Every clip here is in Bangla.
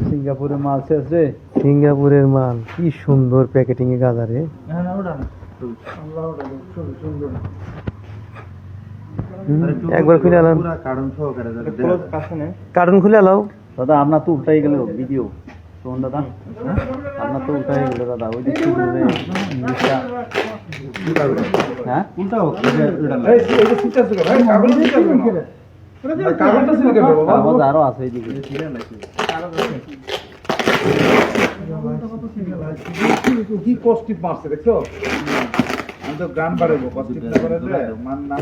সিঙ্গাপুরের মাল শেষ রে। সিঙ্গাপুরের মাল, কি সুন্দর প্যাকেটিং এ গাঁজা রে। একবার খুলে আলাম, কার্টুন খুলে আলাও দাদা আপনার তো উল্টাই গেল ভিডিও। শোন দাদা, আপনার তো উল্টাই গেল দাদা। ওই যে ইংলিশটা হ্যাঁ উল্টা হোক। কাগজ আরো আছে এইদিকে। কি কষ্টিপ মারছে দেখছো? আমি তো গান বাড়াবো কষ্টিপ না বাড়ালে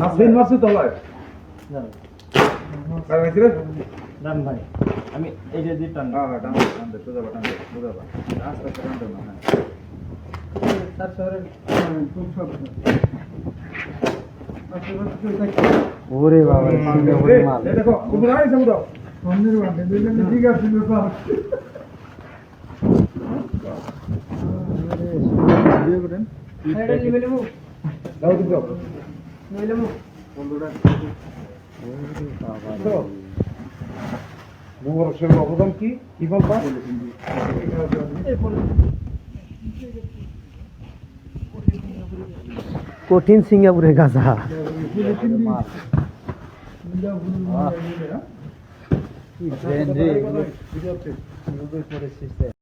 নাসরিন মারছে তো হয়। কার মারছে রে? ডান ভাই, আমি এই যে দিই টান। হ্যাঁ টান টান দে তো যাবা টান দে তো যাবা। আস্তে টান দে না। তার শহরে খুব সব ওরে বাবা, সিঙ্গাপুরের মাল। এই দেখো কুমড়া আইছে বুড়ো মন্দির বান্দে দুইজন ঠিক আছে বাবা। ভিডিও করেন সাইডে নিবে নেবো দাও দিও নিবে নেবো বন্ধুরা। তো বড়শের অবদান কি কি বলবা? কঠিন সিঙ্গাপুরের গাঁজা। কি ব্র্যান্ড রে এগুলো?